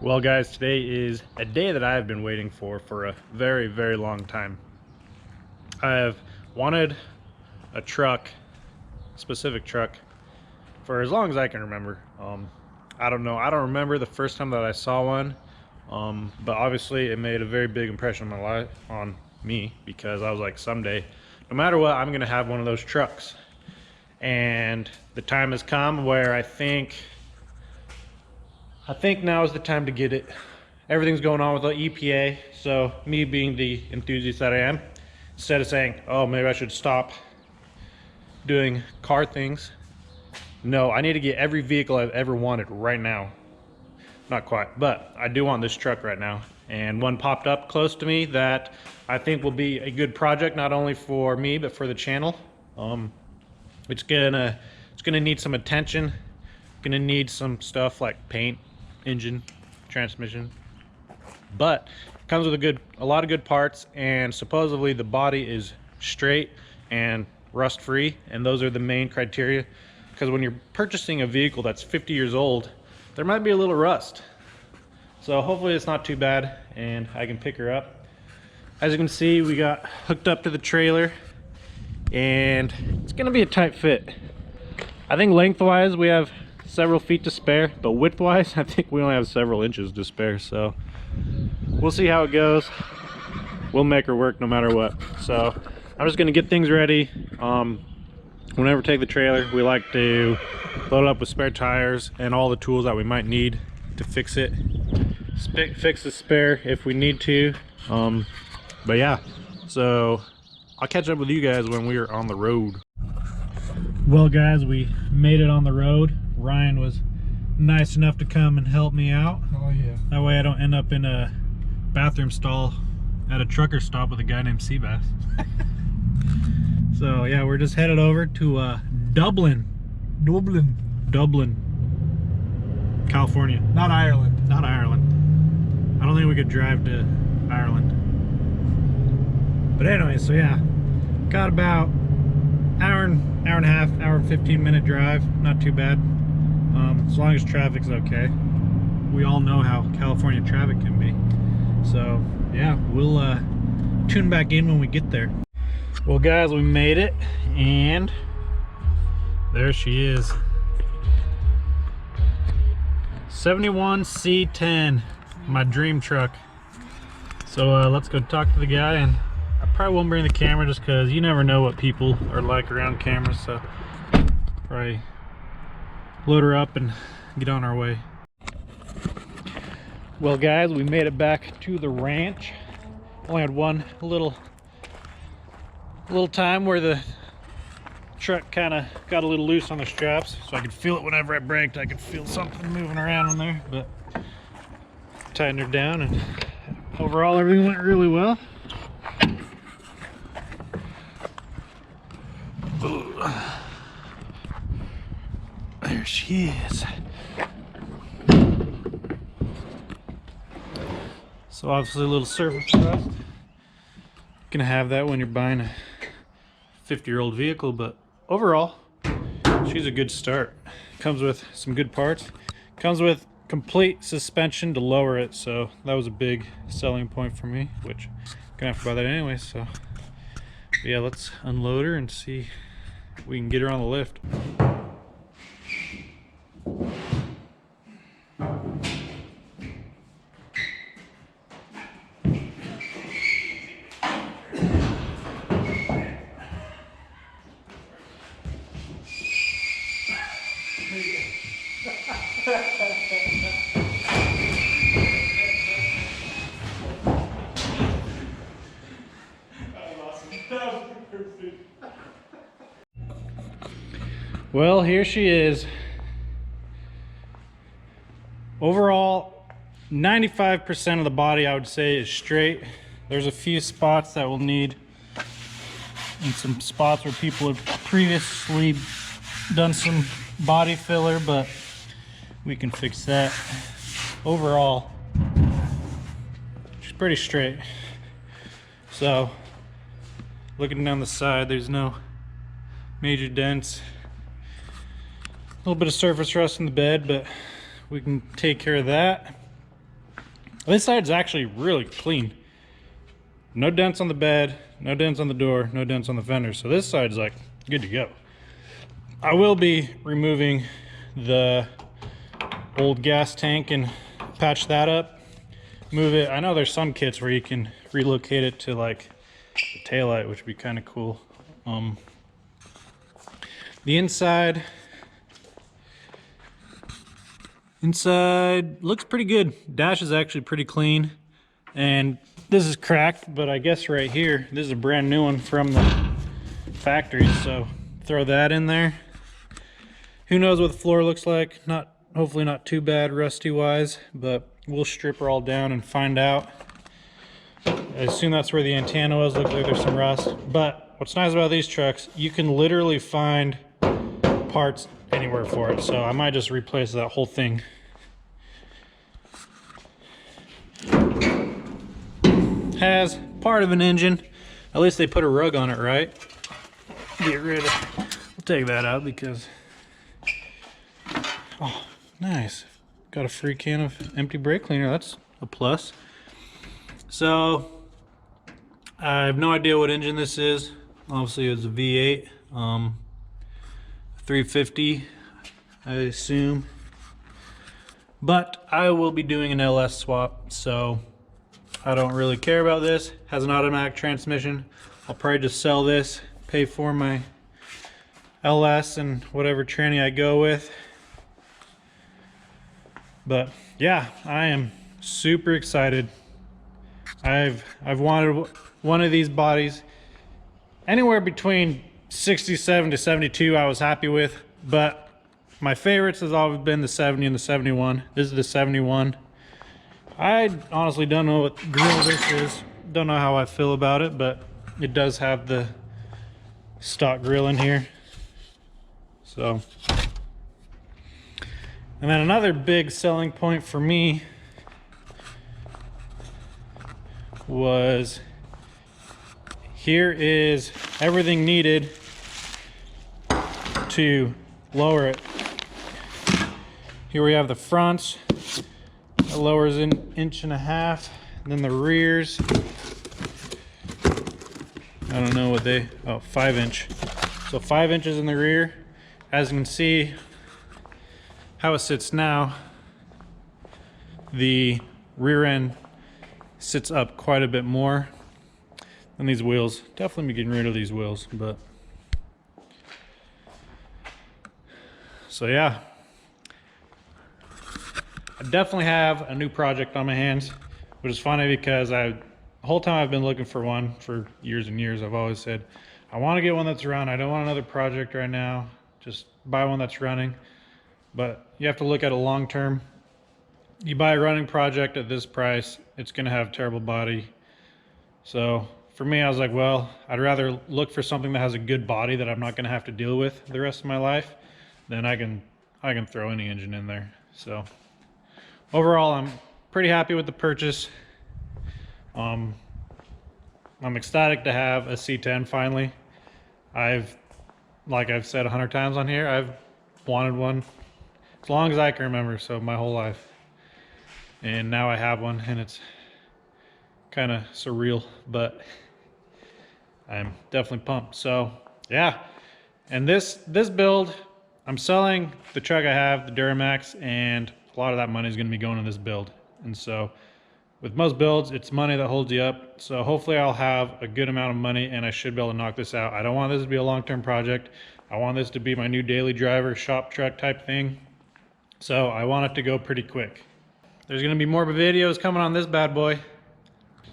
Well guys, today is a day that I have been waiting for a very, very long time. I have wanted a truck, specific truck, for as long as I can remember. I don't know, I don't remember the first time that I saw one, but obviously it made a very big impression on me because I was like, someday, no matter what, I'm gonna have one of those trucks. And the time has come where I think now is the time to get it. Everything's going on with the EPA, so me being the enthusiast that I am, instead of saying, oh, maybe I should stop doing car things, no, I need to get every vehicle I've ever wanted right now. Not quite, but I do want this truck right now. And one popped up close to me that I think will be a good project, not only for me, but for the channel. It's gonna need some attention. Gonna need some stuff like paint, engine, transmission, but it comes with a lot of good parts, and supposedly the body is straight and rust free, and those are the main criteria, because when you're purchasing a vehicle that's 50 years old, there might be a little rust. So hopefully it's not too bad and I can pick her up. As you can see, we got hooked up to the trailer and it's gonna be a tight fit. I think lengthwise we have several feet to spare, but width-wise, I think we only have several inches to spare, so we'll see how it goes. We'll make her work no matter what. So I'm just gonna get things ready. Whenever we take the trailer, we like to load it up with spare tires and all the tools that we might need to fix it. Fix the spare if we need to. But yeah, so I'll catch up with you guys when we are on the road. Well guys, we made it on the road. Ryan was nice enough to come and help me out. Oh yeah. That way I don't end up in a bathroom stall at a trucker stop with a guy named Seabass. So yeah, we're just headed over to Dublin, California. Not Ireland. Not Ireland. I don't think we could drive to Ireland. But anyway, so yeah, got about hour and a half, hour and 15-minute drive. Not too bad, as long as traffic's okay. We all know how California traffic can be. So yeah, we'll tune back in when we get there. Well guys, we made it, and there she is. 71 C10, my dream truck. So let's go talk to the guy, and I probably won't bring the camera just because you never know what people are like around cameras, so probably load her up and get on our way. Well guys, we made it back to the ranch. Only had one little time where the truck kind of got a little loose on the straps, so I could feel it whenever I braked. I could feel something moving around in there, but tightened her down, and overall everything went really well. There she is. So obviously a little surface rust. Gonna have that when you're buying a 50-year-old vehicle, but overall she's a good start. Comes with some good parts. Comes with complete suspension to lower it, so that was a big selling point for me, which I'm gonna have to buy that anyway. So yeah, let's unload her and see if we can get her on the lift. Well, here she is. Overall, 95% of the body I would say is straight. There's a few spots that will need, and some spots where people have previously done some body filler, but we can fix that. Overall, she's pretty straight. So, looking down the side, there's no major dents. A little bit of surface rust in the bed, but we can take care of that. This side's actually really clean. No dents on the bed, no dents on the door, no dents on the fender. So this side's like good to go. I will be removing the old gas tank and patch that up. Move it. I know there's some kits where you can relocate it to like the taillight, which would be kind of cool. The inside looks pretty good. Dash is actually pretty clean, and this is cracked, but I guess right here, this is a brand new one from the factory, so throw that in there. Who knows what the floor looks like? Hopefully not too bad rusty wise, but we'll strip her all down and find out. I assume that's where the antenna was. Looks like there's some rust. But what's nice about these trucks, you can literally find parts anywhere for it. So I might just replace that whole thing. Has part of an engine. At least they put a rug on it, right? Get rid of, we'll take that out because, oh, nice. Got a free can of empty brake cleaner. That's a plus. So I have no idea what engine this is. Obviously it's a V8, 350, I assume. But I will be doing an LS swap, so I don't really care about this. Has an automatic transmission. I'll probably just sell this, pay for my LS and whatever tranny I go with. But yeah, I am super excited. I've wanted one of these bodies. Anywhere between 67 to 72 I was happy with, but my favorites has always been the 70 and the 71. This is the 71. I honestly don't know what grill this is. Don't know how I feel about it, but it does have the stock grill in here. So, and then another big selling point for me was here is everything needed to lower it. Here we have the fronts. It lowers an 1.5 inches. And then the rears, I don't know what they, oh, 5 inch. So 5 inches in the rear. As you can see how it sits now, the rear end sits up quite a bit more than these wheels. Definitely be getting rid of these wheels, but so yeah, I definitely have a new project on my hands, which is funny because the whole time I've been looking for one for years and years. I've always said I want to get one that's running. I don't want another project right now. Just buy one that's running. But you have to look at a long term. You buy a running project at this price, it's going to have terrible body. So for me, I was like, well, I'd rather look for something that has a good body that I'm not going to have to deal with the rest of my life. Then I can throw any engine in there. So overall, I'm pretty happy with the purchase. I'm ecstatic to have a C10 finally. Like I've said 100 times on here, I've wanted one as long as I can remember, so my whole life. And now I have one, and it's kind of surreal, but I'm definitely pumped. So yeah, and this build, I'm selling the truck I have, the Duramax, and a lot of that money is going to be going in this build. And so with most builds, it's money that holds you up. So hopefully I'll have a good amount of money and I should be able to knock this out. I don't want this to be a long-term project. I want this to be my new daily driver, shop truck type thing. So I want it to go pretty quick. There's going to be more videos coming on this bad boy.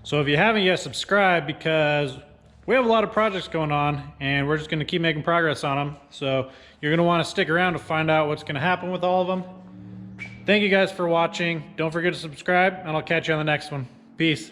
So if you haven't yet, subscribe, because we have a lot of projects going on and we're just going to keep making progress on them. So you're going to want to stick around to find out what's going to happen with all of them. Thank you guys for watching. Don't forget to subscribe, and I'll catch you on the next one. Peace.